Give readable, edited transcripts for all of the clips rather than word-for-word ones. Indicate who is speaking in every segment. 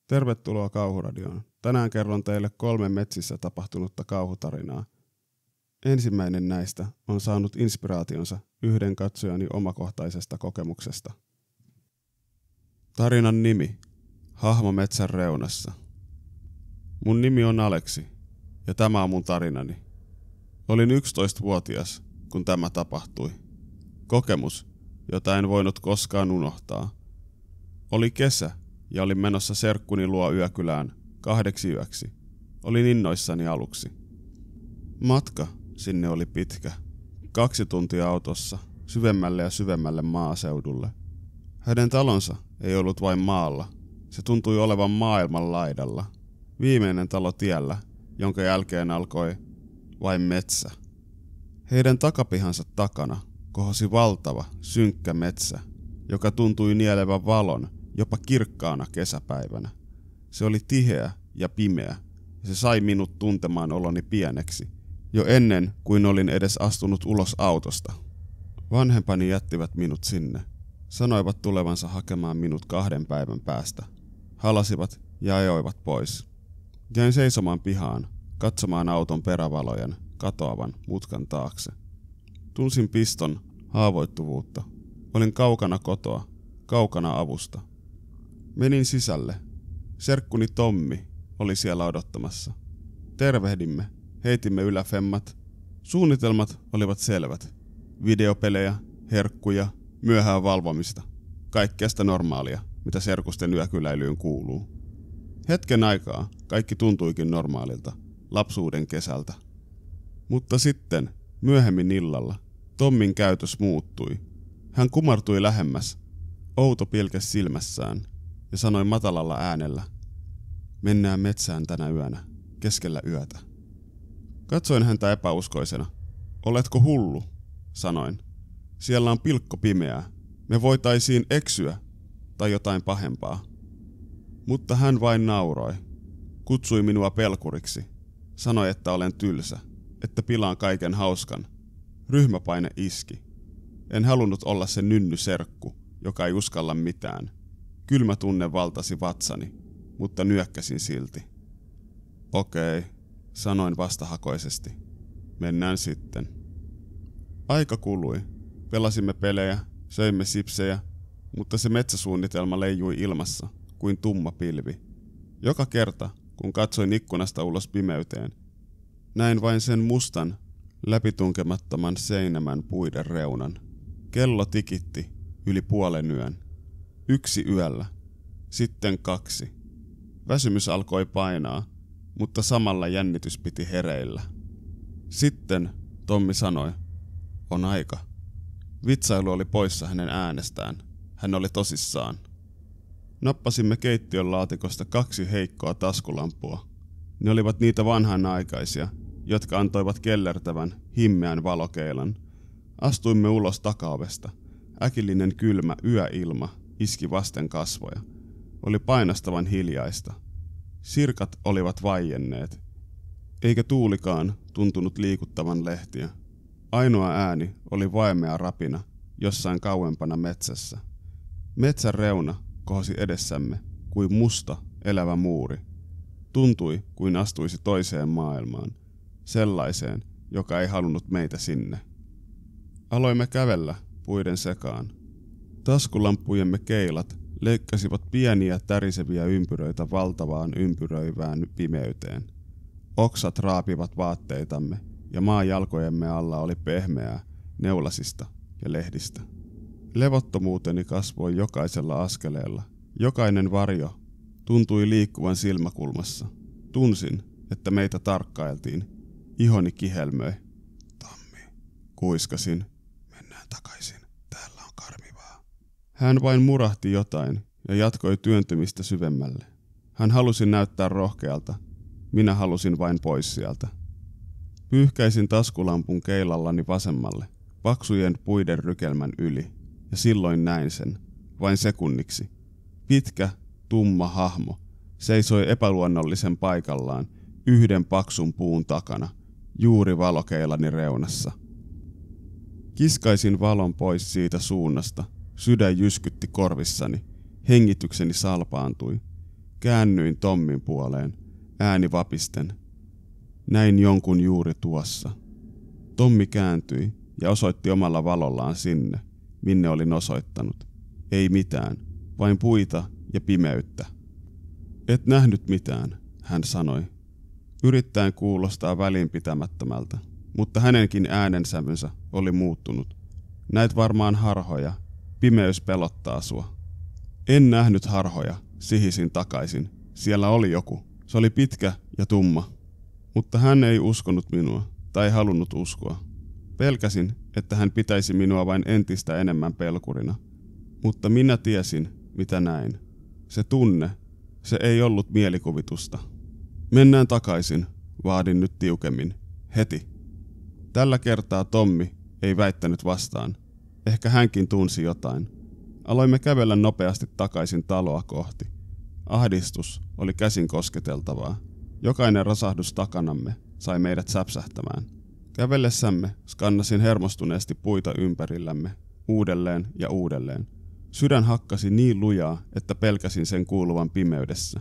Speaker 1: Tervetuloa Kauhuradioon. Tänään kerron teille 3 metsissä tapahtunutta kauhutarinaa. Ensimmäinen näistä on saanut inspiraationsa yhden katsojani omakohtaisesta kokemuksesta. Tarinan nimi: Hahmo metsän reunassa. Mun nimi on Aleksi ja tämä on mun tarinani. Olin 11-vuotias, kun tämä tapahtui. Kokemus, jota en voinut koskaan unohtaa. Oli kesä ja olin menossa serkkuni luo yökylään 2 yöksi. Olin innoissani aluksi. Matka sinne oli pitkä. 2 tuntia autossa, syvemmälle ja syvemmälle maaseudulle. Hänen talonsa ei ollut vain maalla. Se tuntui olevan maailman laidalla. Viimeinen talo tiellä, jonka jälkeen alkoi vain metsä. Heidän takapihansa takana kohosi valtava, synkkä metsä, joka tuntui nielevän valon jopa kirkkaana kesäpäivänä. Se oli tiheä ja pimeä, ja se sai minut tuntemaan oloni pieneksi, jo ennen kuin olin edes astunut ulos autosta. Vanhempani jättivät minut sinne. Sanoivat tulevansa hakemaan minut 2 päivän päästä. Halasivat ja ajoivat pois. Jäin seisomaan pihaan, katsomaan auton perävalojen katoavan mutkan taakse. Tunsin piston haavoittuvuutta. Olin kaukana kotoa, kaukana avusta. Menin sisälle. Serkkuni Tommi oli siellä odottamassa. Tervehdimme, heitimme yläfemmat. Suunnitelmat olivat selvät. Videopelejä, herkkuja, myöhään valvomista. Kaikkea sitä normaalia, mitä serkusten yökyläilyyn kuuluu. Hetken aikaa kaikki tuntuikin normaalilta, lapsuuden kesältä. Mutta sitten, myöhemmin illalla, Tommin käytös muuttui. Hän kumartui lähemmäs, outo pilkes silmässään, ja sanoi matalalla äänellä: "Mennään metsään tänä yönä, keskellä yötä." Katsoin häntä epäuskoisena. "Oletko hullu?" sanoin. "Siellä on pilkko pimeää. Me voitaisiin eksyä tai jotain pahempaa." Mutta hän vain nauroi. Kutsui minua pelkuriksi. Sanoi, että olen tylsä, että pilaan kaiken hauskan. Ryhmäpaine iski. En halunnut olla se nynnyserkku, joka ei uskalla mitään. Kylmä tunne valtasi vatsani, mutta nyökkäsin silti. "Okei", sanoin vastahakoisesti. "Mennään sitten." Aika kului. Pelasimme pelejä, söimme sipsejä, mutta se metsäsuunnitelma leijui ilmassa kuin tumma pilvi. Joka kerta, kun katsoin ikkunasta ulos pimeyteen, näin vain sen mustan, läpitunkemattoman seinämän puiden reunan. Kello tikitti yli 0:30. 1 yöllä, sitten 2. Väsymys alkoi painaa, mutta samalla jännitys piti hereillä. Sitten Tommi sanoi: "On aika." Vitsailu oli poissa hänen äänestään. Hän oli tosissaan. Nappasimme keittiön laatikosta 2 heikkoa taskulampua. Ne olivat niitä vanhanaikaisia, jotka antoivat kellertävän, himmeän valokeilan. Astuimme ulos takaovesta. Äkillinen kylmä yöilma iski vasten kasvoja. Oli painastavan hiljaista. Sirkat olivat vaienneet, eikä tuulikaan tuntunut liikuttavan lehtiä. Ainoa ääni oli vaimea rapina jossain kauempana metsässä. Metsän reuna kohosi edessämme kuin musta, elävä muuri. Tuntui kuin astuisi toiseen maailmaan, sellaiseen, joka ei halunnut meitä sinne. Aloimme kävellä puiden sekaan. Taskulampujemme keilat leikkasivat pieniä täriseviä ympyröitä valtavaan ympyröivään pimeyteen. Oksat raapivat vaatteitamme ja maa jalkojemme alla oli pehmeää neulasista ja lehdistä. Levottomuuteni kasvoi jokaisella askeleella. Jokainen varjo tuntui liikkuvan silmäkulmassa. Tunsin, että meitä tarkkailtiin. Ihoni kihelmöi. "Tommi", kuiskasin. "Mennään takaisin. Täällä on karmivaa." Hän vain murahti jotain ja jatkoi työntymistä syvemmälle. Hän halusi näyttää rohkealta. Minä halusin vain pois sieltä. Pyyhkäisin taskulampun keilallani vasemmalle, paksujen puiden rykelmän yli, ja silloin näin sen, vain sekunniksi. Pitkä, tumma hahmo seisoi epäluonnollisen paikallaan 1 paksun puun takana, juuri valokeilani reunassa. Kiskaisin valon pois siitä suunnasta, sydän jyskytti korvissani, hengitykseni salpaantui. Käännyin Tommin puoleen, ääni vapisten. Näin jonkun juuri tuossa. Tommi kääntyi ja osoitti omalla valollaan sinne, minne olin osoittanut. Ei mitään, vain puita ja pimeyttä. Et nähnyt mitään, hän sanoi, yrittäen kuulostaa välinpitämättömältä, mutta hänenkin äänensävynsä oli muuttunut. Näet varmaan harhoja, pimeys pelottaa sua. En nähnyt harhoja, sihisin takaisin. Siellä oli joku. Se oli pitkä ja tumma. Mutta hän ei uskonut minua, tai halunnut uskoa. Pelkäsin, että hän pitäisi minua vain entistä enemmän pelkurina. Mutta minä tiesin, mitä näin. Se tunne, se ei ollut mielikuvitusta. Mennään takaisin, vaadin nyt tiukemmin. Heti. Tällä kertaa Tommi ei väittänyt vastaan. Ehkä hänkin tunsi jotain. Aloimme kävellä nopeasti takaisin taloa kohti. Ahdistus oli käsin kosketeltavaa. Jokainen rasahdus takanamme sai meidät säpsähtämään. Kävellessämme skannasin hermostuneesti puita ympärillämme, uudelleen ja uudelleen. Sydän hakkasi niin lujaa, että pelkäsin sen kuuluvan pimeydessä.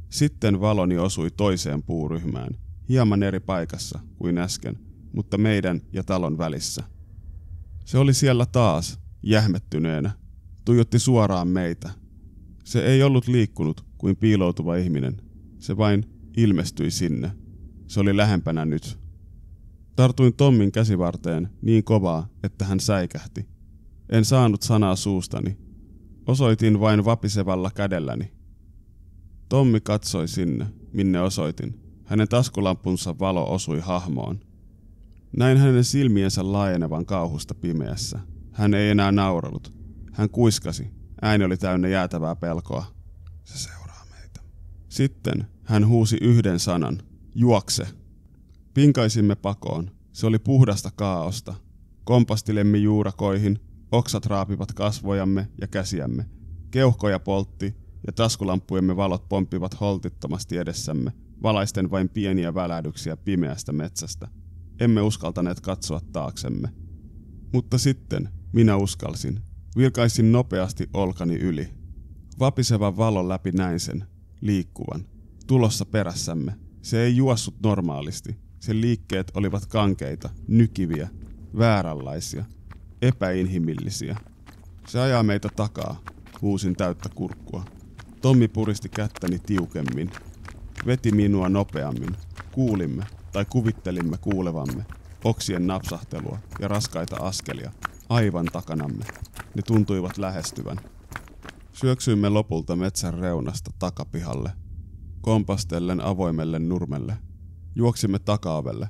Speaker 1: Sitten valoni osui toiseen puuryhmään, hieman eri paikassa kuin äsken, mutta meidän ja talon välissä. Se oli siellä taas, jähmettyneenä, tuijotti suoraan meitä. Se ei ollut liikkunut kuin piiloutuva ihminen, se vain ilmestyi sinne. Se oli lähempänä nyt. Tartuin Tommin käsivarteen niin kovaa, että hän säikähti. En saanut sanaa suustani. Osoitin vain vapisevalla kädelläni. Tommi katsoi sinne, minne osoitin. Hänen taskulampunsa valo osui hahmoon. Näin hänen silmiensä laajenevan kauhusta pimeässä. Hän ei enää nauranut. Hän kuiskasi. Ääni oli täynnä jäätävää pelkoa. Se seuraa meitä. Sitten hän huusi yhden sanan. Juokse. Pinkaisimme pakoon. Se oli puhdasta kaaosta. Kompastilemme juurakoihin. Oksat raapivat kasvojamme ja käsiämme. Keuhkoja poltti ja taskulampujemme valot pomppivat holtittomasti edessämme, valaisten vain pieniä välähdyksiä pimeästä metsästä. Emme uskaltaneet katsoa taaksemme. Mutta sitten minä uskalsin. Vilkaisin nopeasti olkani yli. Vapisevan valon läpi näin sen, liikkuvan, tulossa perässämme. Se ei juossut normaalisti. Sen liikkeet olivat kankeita, nykiviä, vääränlaisia, epäinhimillisiä. Se ajaa meitä takaa, huusin täyttä kurkkua. Tommi puristi kättäni tiukemmin. Veti minua nopeammin. Kuulimme, tai kuvittelimme kuulevamme, oksien napsahtelua ja raskaita askelia, aivan takanamme. Ne tuntuivat lähestyvän. Syöksyimme lopulta metsän reunasta takapihalle, kompastellen avoimelle nurmelle. Juoksimme takaovelle.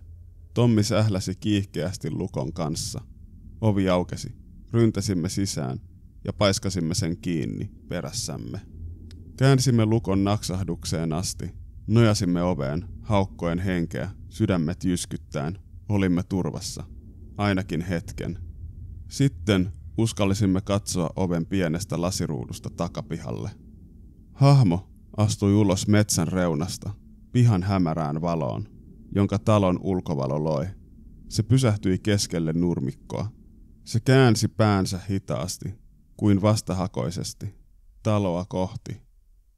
Speaker 1: Tommi sähläsi kiihkeästi lukon kanssa. Ovi aukesi. Ryntäsimme sisään ja paiskasimme sen kiinni perässämme. Käänsimme lukon naksahdukseen asti. Nojasimme oveen, haukkoen henkeä, sydämet jyskyttäen. Olimme turvassa. Ainakin hetken. Sitten uskallisimme katsoa oven pienestä lasiruudusta takapihalle. Hahmo astui ulos metsän reunasta, pihan hämärään valoon, jonka talon ulkovalo loi. Se pysähtyi keskelle nurmikkoa. Se käänsi päänsä hitaasti, kuin vastahakoisesti, taloa kohti,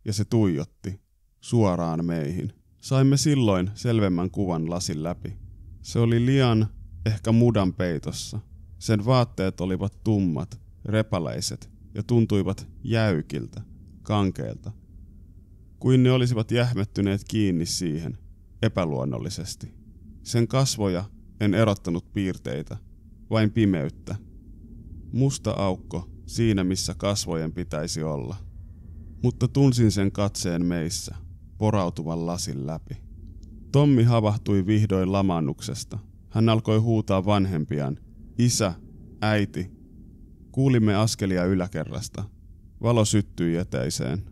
Speaker 1: ja se tuijotti suoraan meihin. Saimme silloin selvemmän kuvan lasin läpi. Se oli liian, ehkä mudan peitossa. Sen vaatteet olivat tummat, repaleiset ja tuntuivat jäykiltä, kankeilta, kuin ne olisivat jähmettyneet kiinni siihen, epäluonnollisesti. Sen kasvoja en erottanut piirteitä, vain pimeyttä. Musta aukko siinä, missä kasvojen pitäisi olla. Mutta tunsin sen katseen meissä, porautuvan lasin läpi. Tommi havahtui vihdoin lamaannuksesta. Hän alkoi huutaa vanhempiaan. Isä, äiti. Kuulimme askelia yläkerrasta. Valo syttyi eteiseen.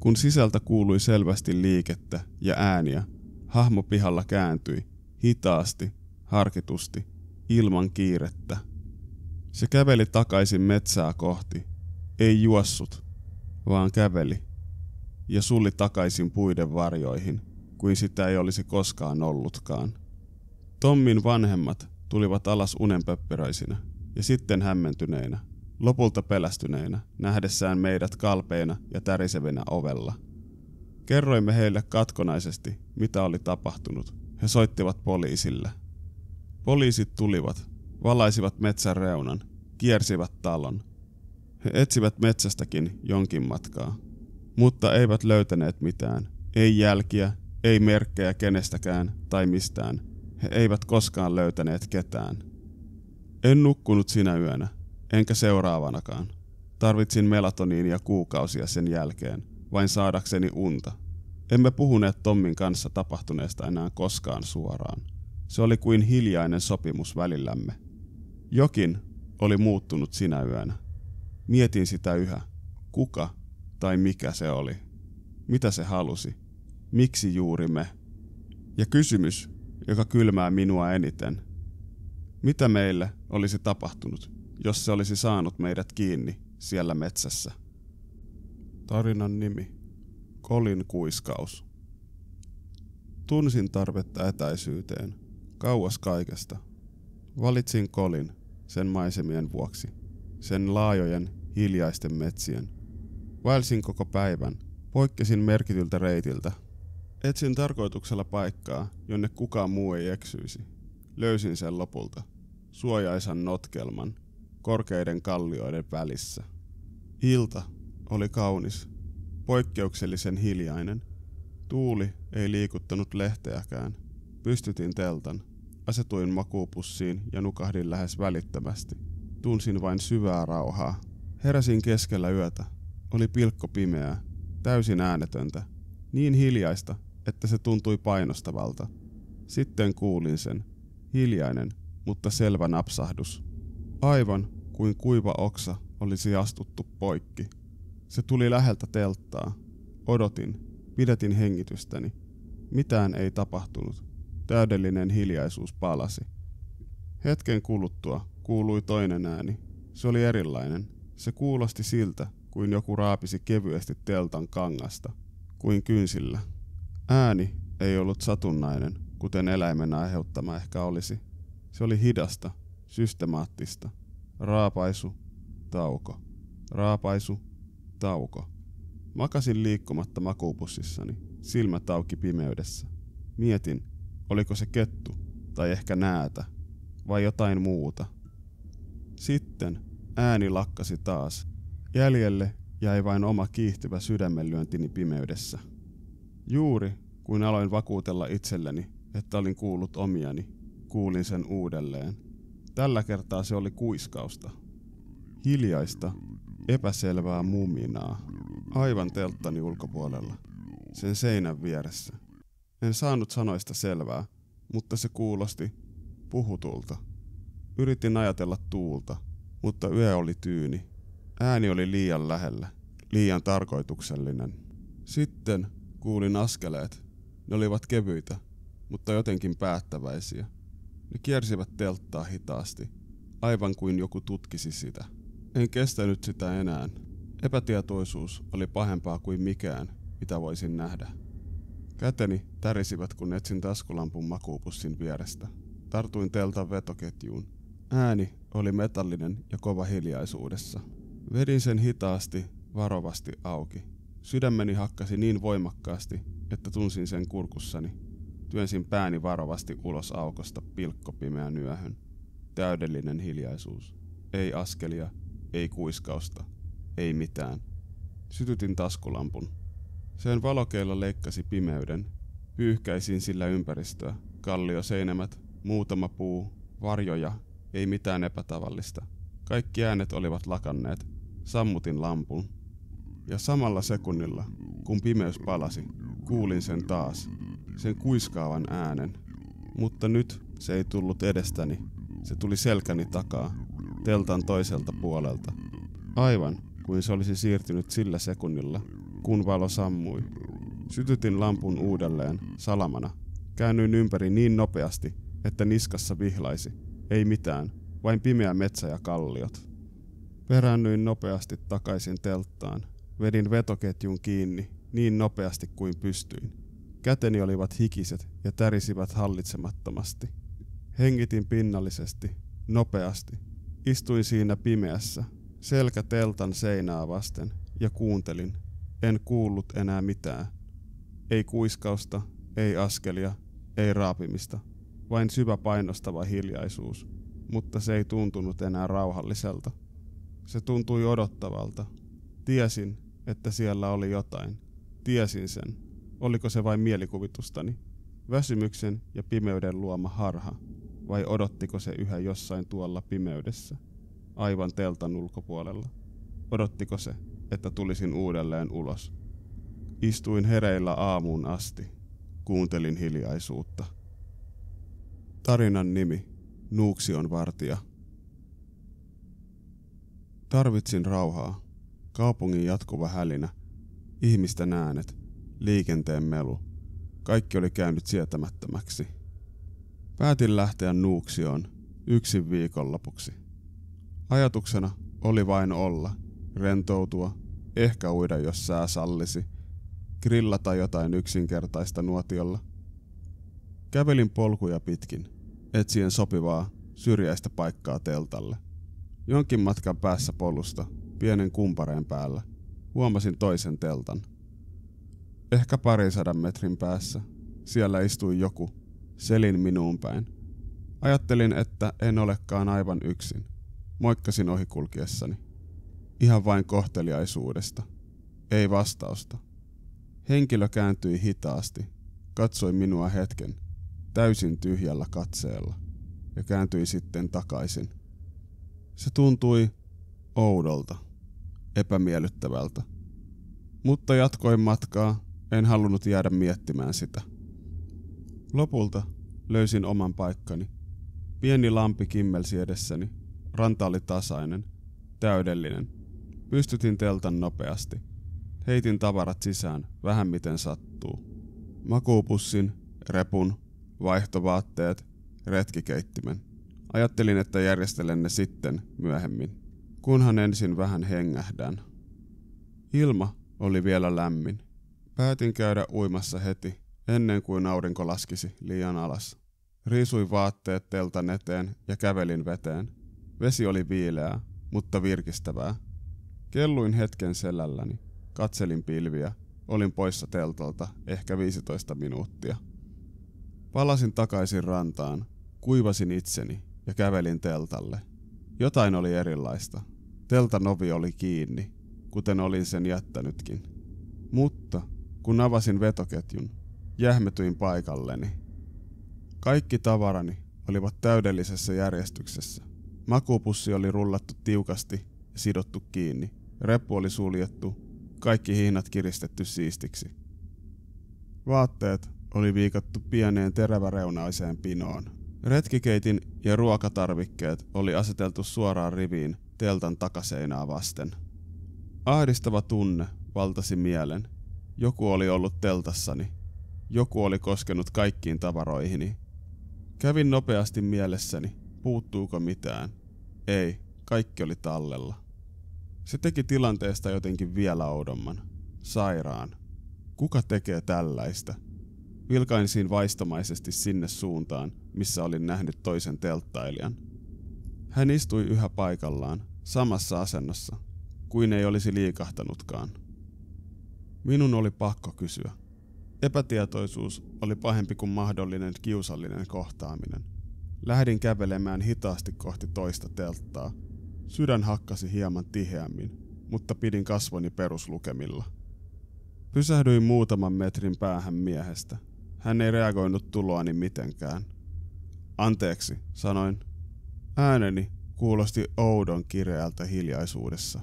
Speaker 1: Kun sisältä kuului selvästi liikettä ja ääniä, hahmo pihalla kääntyi, hitaasti, harkitusti, ilman kiirettä. Se käveli takaisin metsää kohti. Ei juossut, vaan käveli. Ja sulli takaisin puiden varjoihin, kuin sitä ei olisi koskaan ollutkaan. Tommin vanhemmat tulivat alas unenpöppöröisinä ja sitten hämmentyneinä, lopulta pelästyneinä, nähdessään meidät kalpeina ja tärisevinä ovella. Kerroimme heille katkonaisesti, mitä oli tapahtunut. He soittivat poliisille. Poliisit tulivat, valaisivat metsän reunan, kiersivät talon. He etsivät metsästäkin jonkin matkaa, mutta eivät löytäneet mitään. Ei jälkiä, ei merkkejä kenestäkään tai mistään. He eivät koskaan löytäneet ketään. En nukkunut sinä yönä, enkä seuraavanakaan. Tarvitsin melatoniinia kuukausia sen jälkeen, vain saadakseni unta. Emme puhuneet Tommin kanssa tapahtuneesta enää koskaan suoraan. Se oli kuin hiljainen sopimus välillämme. Jokin oli muuttunut sinä yönä. Mietin sitä yhä. Kuka tai mikä se oli? Mitä se halusi? Miksi juuri me? Ja kysymys, joka kylmää minua eniten. Mitä meille olisi tapahtunut, jos se olisi saanut meidät kiinni siellä metsässä? Tarinan nimi. Colin kuiskaus. Tunsin tarvetta etäisyyteen, kauas kaikesta. Valitsin Colin sen maisemien vuoksi, sen laajojen, hiljaisten metsien. Vaelsin koko päivän, poikkesin merkityltä reitiltä. Etsin tarkoituksella paikkaa, jonne kukaan muu ei eksyisi. Löysin sen lopulta, suojaisan notkelman, korkeiden kallioiden välissä. Ilta oli kaunis, poikkeuksellisen hiljainen. Tuuli ei liikuttanut lehteäkään. Pystytin teltan, asetuin makuupussiin ja nukahdin lähes välittömästi. Tunsin vain syvää rauhaa. Heräsin keskellä yötä. Oli pilkko pimeää, täysin äänetöntä, niin hiljaista, että se tuntui painostavalta. Sitten kuulin sen, hiljainen, mutta selvä napsahdus. Aivan kuin kuiva oksa olisi astuttu poikki. Se tuli läheltä telttaa. Odotin, pidätin hengitystäni. Mitään ei tapahtunut. Täydellinen hiljaisuus palasi. Hetken kuluttua kuului toinen ääni. Se oli erilainen. Se kuulosti siltä, kuin joku raapisi kevyesti teltan kangasta, kuin kynsillä. Ääni ei ollut satunnainen, kuten eläimen aiheuttama ehkä olisi. Se oli hidasta, systemaattista. Raapaisu, tauko. Raapaisu, tauko. Makasin liikkumatta makuupussissani, silmät auki pimeydessä. Mietin, oliko se kettu, tai ehkä näätä, vai jotain muuta. Sitten ääni lakkasi taas. Jäljelle jäi vain oma kiihtyvä sydämenlyöntini pimeydessä. Juuri kuin aloin vakuutella itselleni, että olin kuullut omiani, kuulin sen uudelleen. Tällä kertaa se oli kuiskausta. Hiljaista, epäselvää muminaa, aivan telttani ulkopuolella, sen seinän vieressä. En saanut sanoista selvää, mutta se kuulosti puhutulta. Yritin ajatella tuulta, mutta yö oli tyyni. Ääni oli liian lähellä, liian tarkoituksellinen. Sitten kuulin askeleet. Ne olivat kevyitä, mutta jotenkin päättäväisiä. Ne kiersivät telttaa hitaasti, aivan kuin joku tutkisi sitä. En kestänyt sitä enää. Epätietoisuus oli pahempaa kuin mikään, mitä voisin nähdä. Käteni tärisivät, kun etsin taskulampun makuupussin vierestä. Tartuin teltan vetoketjuun. Ääni oli metallinen ja kova hiljaisuudessa. Vedin sen hitaasti, varovasti auki. Sydämeni hakkasi niin voimakkaasti, että tunsin sen kurkussani. Työnsin pääni varovasti ulos aukosta pilkkopimeän yöhön. Täydellinen hiljaisuus. Ei askelia, ei kuiskausta, ei mitään. Sytytin taskulampun. Sen valokeila leikkasi pimeyden. Pyyhkäisin sillä ympäristöä. Kallioseinämät, muutama puu, varjoja, ei mitään epätavallista. Kaikki äänet olivat lakanneet. Sammutin lampun. Ja samalla sekunnilla, kun pimeys palasi, kuulin sen taas. Sen kuiskaavan äänen. Mutta nyt se ei tullut edestäni. Se tuli selkäni takaa, teltan toiselta puolelta. Aivan kuin se olisi siirtynyt sillä sekunnilla, kun valo sammui. Sytytin lampun uudelleen, salamana. Käännyin ympäri niin nopeasti, että niskassa vihlaisi. Ei mitään, vain pimeä metsä ja kalliot. Peräännyin nopeasti takaisin telttaan. Vedin vetoketjun kiinni niin nopeasti kuin pystyin. Käteni olivat hikiset ja tärisivät hallitsemattomasti. Hengitin pinnallisesti, nopeasti. Istuin siinä pimeässä, selkä teltan seinää vasten ja kuuntelin. En kuullut enää mitään. Ei kuiskausta, ei askelia, ei raapimista, vain syvä painostava hiljaisuus, mutta se ei tuntunut enää rauhalliselta. Se tuntui odottavalta. Tiesin, että siellä oli jotain. Tiesin sen. Oliko se vain mielikuvitustani? Väsymyksen ja pimeyden luoma harha? Vai odottiko se yhä jossain tuolla pimeydessä? Aivan teltan ulkopuolella. Odottiko se, että tulisin uudelleen ulos? Istuin hereillä aamuun asti. Kuuntelin hiljaisuutta. Tarinan nimi: Nuuksion vartija. Tarvitsin rauhaa. Kaupungin jatkuva hälinä, ihmisten äänet, liikenteen melu. Kaikki oli käynyt sietämättömäksi. Päätin lähteä Nuuksioon yksin viikonlopuksi. Ajatuksena oli vain olla, rentoutua, ehkä uida jos sää sallisi, grillata jotain yksinkertaista nuotiolla. Kävelin polkuja pitkin, etsien sopivaa, syrjäistä paikkaa teltalle. Jonkin matkan päässä polusta, pienen kumpareen päällä, huomasin toisen teltan. Ehkä 200 metrin päässä, siellä istui joku, selin minuun päin. Ajattelin, että en olekaan aivan yksin. Moikkasin ohikulkiessani. Ihan vain kohteliaisuudesta. Ei vastausta. Henkilö kääntyi hitaasti, katsoi minua hetken, täysin tyhjällä katseella, ja kääntyi sitten takaisin. Se tuntui oudolta, epämiellyttävältä. Mutta jatkoin matkaa, en halunnut jäädä miettimään sitä. Lopulta löysin oman paikkani. Pieni lampi kimmelsi edessäni. Ranta oli tasainen, täydellinen. Pystytin teltan nopeasti. Heitin tavarat sisään, vähän miten sattuu. Makuupussin, repun, vaihtovaatteet, retkikeittimen. Ajattelin, että järjestelen ne sitten myöhemmin, kunhan ensin vähän hengähdän. Ilma oli vielä lämmin. Päätin käydä uimassa heti, ennen kuin aurinko laskisi liian alas. Riisuin vaatteet teltan eteen ja kävelin veteen. Vesi oli viileää, mutta virkistävää. Kelluin hetken selälläni, katselin pilviä, olin poissa teltalta ehkä 15 minuuttia. Palasin takaisin rantaan, kuivasin itseni ja kävelin teltalle. Jotain oli erilaista. Teltan ovi oli kiinni, kuten olin sen jättänytkin. Mutta kun avasin vetoketjun, jähmetyin paikalleni. Kaikki tavarani olivat täydellisessä järjestyksessä. Makuupussi oli rullattu tiukasti ja sidottu kiinni. Reppu oli suljettu, kaikki hihnat kiristetty siistiksi. Vaatteet oli viikattu pieneen teräväreunaiseen pinoon. Retkikeitin ja ruokatarvikkeet oli aseteltu suoraan riviin teltan takaseinää vasten. Ahdistava tunne valtasi mielen. Joku oli ollut teltassani. Joku oli koskenut kaikkiin tavaroihini. Kävin nopeasti mielessäni, puuttuuko mitään. Ei, kaikki oli tallella. Se teki tilanteesta jotenkin vielä oudomman. Sairaan. Kuka tekee tällaista? Vilkainsin vaistomaisesti sinne suuntaan, missä olin nähnyt toisen telttailijan. Hän istui yhä paikallaan, samassa asennossa, kuin ei olisi liikahtanutkaan. Minun oli pakko kysyä. Epätietoisuus oli pahempi kuin mahdollinen kiusallinen kohtaaminen. Lähdin kävelemään hitaasti kohti toista telttaa. Sydän hakkasi hieman tiheämmin, mutta pidin kasvoni peruslukemilla. Pysähdyin muutaman metrin päähän miehestä. Hän ei reagoinut tuloani mitenkään. Anteeksi, sanoin. Ääneni kuulosti oudon kireältä hiljaisuudessa.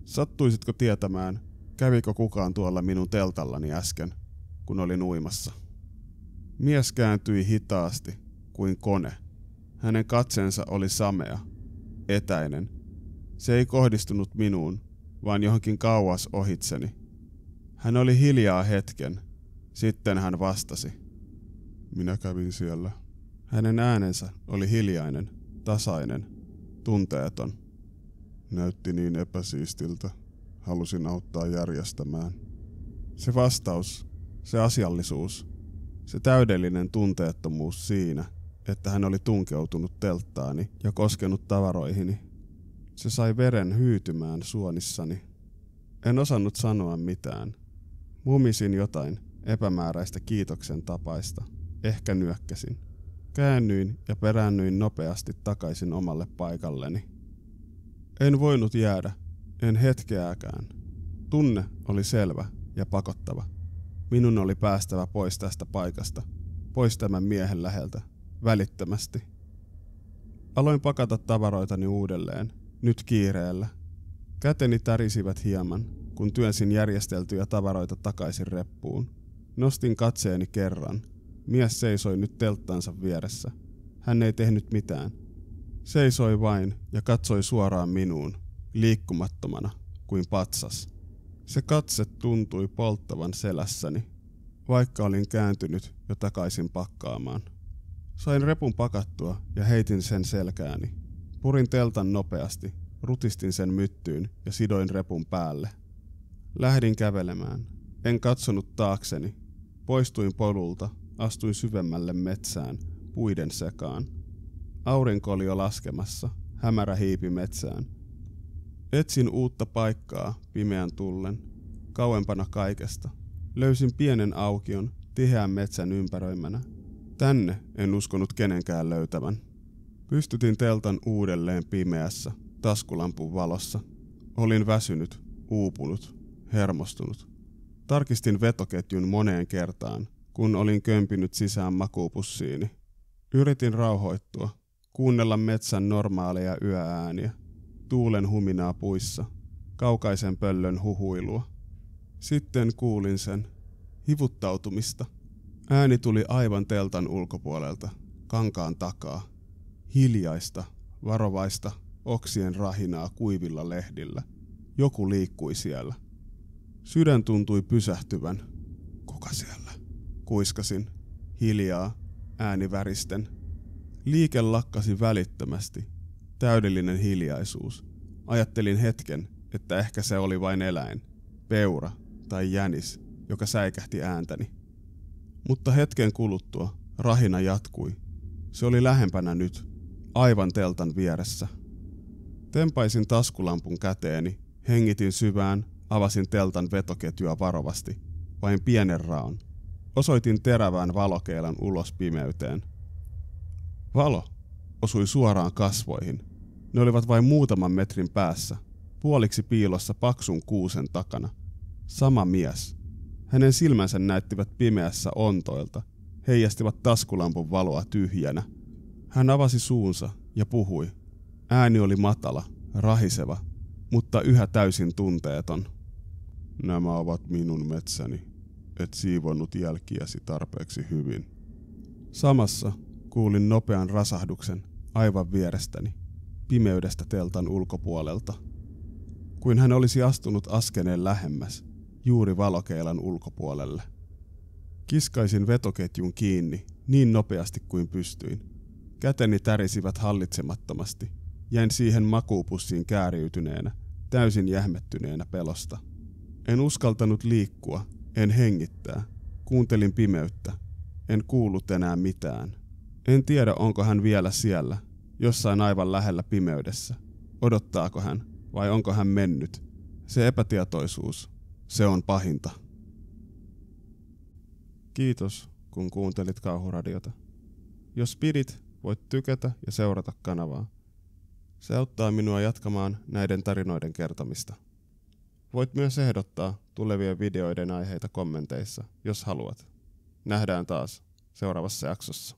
Speaker 1: Sattuisitko tietämään, kävikö kukaan tuolla minun teltallani äsken, kun olin uimassa? Mies kääntyi hitaasti, kuin kone. Hänen katseensa oli samea, etäinen. Se ei kohdistunut minuun, vaan johonkin kauas ohitseni. Hän oli hiljaa hetken. Sitten hän vastasi. Minä kävin siellä. Hänen äänensä oli hiljainen, tasainen, tunteeton. Näytti niin epäsiistiltä. Halusin auttaa järjestämään. Se vastaus, se asiallisuus, se täydellinen tunteettomuus siinä, että hän oli tunkeutunut telttaani ja koskenut tavaroihini. Se sai veren hyytymään suonissani. En osannut sanoa mitään. Mumisin jotain, epämääräistä kiitoksen tapaista. Ehkä nyökkäsin. Käännyin ja peräännyin nopeasti takaisin omalle paikalleni. En voinut jäädä, en hetkeäkään. Tunne oli selvä ja pakottava. Minun oli päästävä pois tästä paikasta, pois tämän miehen läheltä, välittömästi. Aloin pakata tavaroitani uudelleen, nyt kiireellä. Käteni tärisivät hieman, kun työnsin järjesteltyjä tavaroita takaisin reppuun. Nostin katseeni kerran. Mies seisoi nyt telttansa vieressä. Hän ei tehnyt mitään. Seisoi vain ja katsoi suoraan minuun, liikkumattomana kuin patsas. Se katse tuntui polttavan selässäni, vaikka olin kääntynyt jo takaisin pakkaamaan. Sain repun pakattua ja heitin sen selkääni. Purin teltan nopeasti, rutistin sen myttyyn ja sidoin repun päälle. Lähdin kävelemään. En katsonut taakseni. Poistuin polulta, astuin syvemmälle metsään, puiden sekaan. Aurinko oli jo laskemassa, hämärä hiipi metsään. Etsin uutta paikkaa pimeän tullen, kauempana kaikesta. Löysin pienen aukion, tiheän metsän ympäröimänä. Tänne en uskonut kenenkään löytävän. Pystytin teltan uudelleen pimeässä, taskulampun valossa. Olin väsynyt, uupunut, hermostunut. Tarkistin vetoketjun moneen kertaan, kun olin kömpinyt sisään makuupussiini. Yritin rauhoittua, kuunnella metsän normaaleja yöääniä, tuulen huminaa puissa, kaukaisen pöllön huhuilua. Sitten kuulin sen, hivuttautumista. Ääni tuli aivan teltan ulkopuolelta, kankaan takaa. Hiljaista, varovaista, oksien rahinaa kuivilla lehdillä. Joku liikkui siellä. Sydän tuntui pysähtyvän. Kuka siellä? Kuiskasin. Hiljaa, ääni väristen. Liike lakkasi välittömästi. Täydellinen hiljaisuus. Ajattelin hetken, että ehkä se oli vain eläin, peura tai jänis, joka säikähti ääntäni. Mutta hetken kuluttua rahina jatkui. Se oli lähempänä nyt, aivan teltan vieressä. Tempaisin taskulampun käteeni, hengitin syvään, avasin teltan vetoketjua varovasti, vain pienen raon. Osoitin terävään valokeilan ulos pimeyteen. Valo osui suoraan kasvoihin. Ne olivat vain muutaman metrin päässä, puoliksi piilossa paksun kuusen takana. Sama mies. Hänen silmänsä näyttivät pimeässä ontoilta, heijastivat taskulampun valoa tyhjänä. Hän avasi suunsa ja puhui. Ääni oli matala, rahiseva, mutta yhä täysin tunteeton. Nämä ovat minun metsäni, et siivonnut jälkiäsi tarpeeksi hyvin. Samassa kuulin nopean rasahduksen aivan vierestäni, pimeydestä teltan ulkopuolelta. Kuin hän olisi astunut askeleen lähemmäs, juuri valokeilan ulkopuolelle. Kiskaisin vetoketjun kiinni niin nopeasti kuin pystyin. Käteni tärisivät hallitsemattomasti. Jäin siihen makuupussiin kääriytyneenä, täysin jähmettyneenä pelosta. En uskaltanut liikkua, en hengittää. Kuuntelin pimeyttä. En kuullut enää mitään. En tiedä, onko hän vielä siellä, jossain aivan lähellä pimeydessä. Odottaako hän, vai onko hän mennyt? Se epätietoisuus, se on pahinta. Kiitos, kun kuuntelit Kauhuradiota. Jos pidit, voit tykätä ja seurata kanavaa. Se auttaa minua jatkamaan näiden tarinoiden kertomista. Voit myös ehdottaa tulevien videoiden aiheita kommenteissa, jos haluat. Nähdään taas seuraavassa jaksossa.